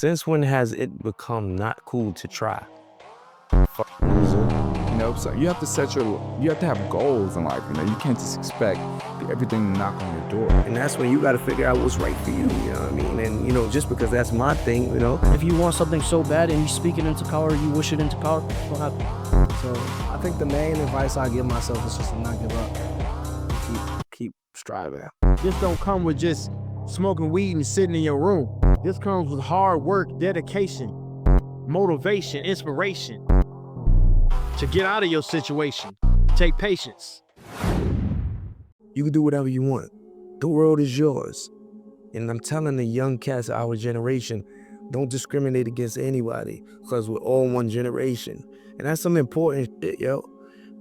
Since when has it become not cool to try? Fuck loser. You know, so you have to have goals in life. You know, you can't just expect everything to knock on your door. And that's when you got to figure out what's right for you. You know what I mean? And you know, just because that's my thing, you know. If you want something so bad and you speak it into power, you wish it into power, it's gonna happen. So I think the main advice I give myself is just to not give up. Keep striving. This don't come with just smoking weed and sitting in your room. This comes with hard work, dedication, motivation, inspiration. To get out of your situation, take patience. You can do whatever you want. The world is yours. And I'm telling the young cats of our generation, don't discriminate against anybody, because we're all one generation. And that's some important shit, yo.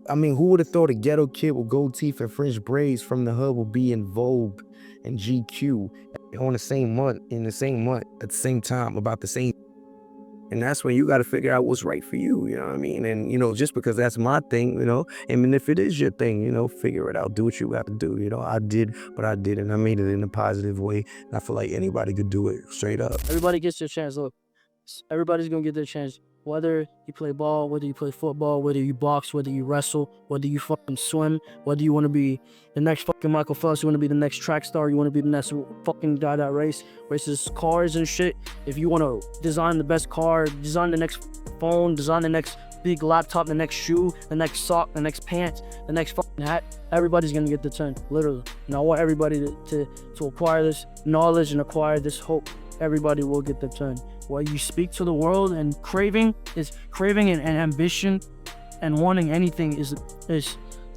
I mean, who would have thought a ghetto kid with gold teeth and French braids from the hood would be in Vogue and GQ on the same month, at the same time, about the same. And that's when you got to figure out what's right for you, you know what I mean? And, you know, just because that's my thing, you know, and if it is your thing, you know, figure it out. Do what you got to do, you know. I did what I did, and I made it in a positive way. And I feel like anybody could do it straight up. Everybody gets their chance. Look, everybody's going to get their chance. Whether you play ball, whether you play football, whether you box, whether you wrestle, whether you fucking swim, whether you want to be the next fucking Michael Phelps, you want to be the next track star, you want to be the next fucking guy that races cars and shit. If you want to design the best car, design the next phone, design the next big laptop, the next shoe, the next sock, the next pants, the next fucking hat, everybody's going to get the turn, literally. And I want everybody to acquire this knowledge and acquire this hope. Everybody will get the turn. What you speak to the world, and craving and ambition and wanting anything is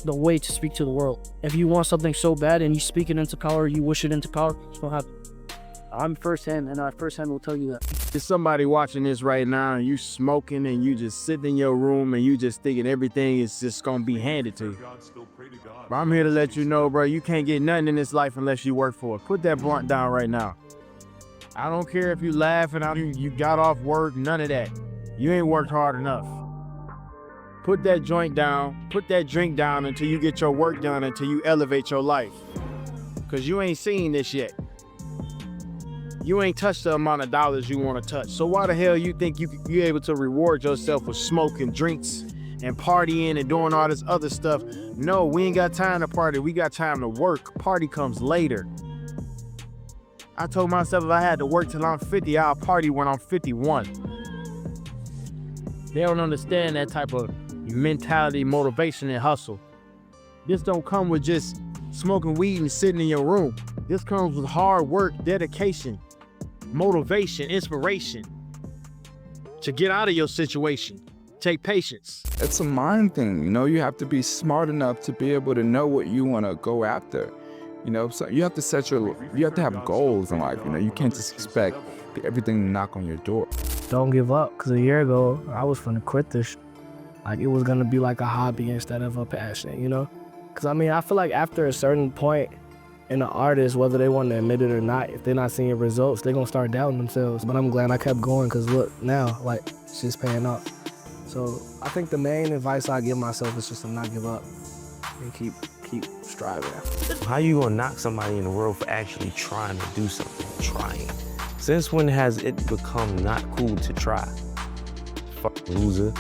the way to speak to the world. If you want something so bad and you speak it into power, you wish it into power, it's gonna happen. I'm firsthand, and I firsthand will tell you that. There's somebody watching this right now and you smoking and you just sitting in your room and you just thinking everything is just gonna be handed to you. But I'm here to let you know, bro, you can't get nothing in this life unless you work for it. Put that blunt down right now. I don't care if you laughing out, you got off work, none of that. You ain't worked hard enough. Put that joint down, put that drink down until you get your work done, until you elevate your life. Cause you ain't seen this yet. You ain't touched the amount of dollars you wanna touch. So why the hell you think you're able to reward yourself with smoking drinks and partying and doing all this other stuff? No, we ain't got time to party, we got time to work. Party comes later. I told myself if I had to work till I'm 50, I'll party when I'm 51. They don't understand that type of mentality, motivation, and hustle. This don't come with just smoking weed and sitting in your room. This comes with hard work, dedication, motivation, inspiration. To get out of your situation, take patience. It's a mind thing, you know. You have to be smart enough to be able to know what you want to go after. You know, so you have to have goals in life. You know, you can't just expect everything to knock on your door. Don't give up, because a year ago, I was finna quit this. Like, it was gonna be like a hobby instead of a passion, you know? Because, I mean, I feel like after a certain point in an artist, whether they want to admit it or not, if they're not seeing results, they're gonna start doubting themselves. But I'm glad I kept going, because look, now, like, it's just paying off. So I think the main advice I give myself is just to not give up and keep striving. How you gonna knock somebody in the world for actually trying to do something? Trying. Since when has it become not cool to try? Fuck loser.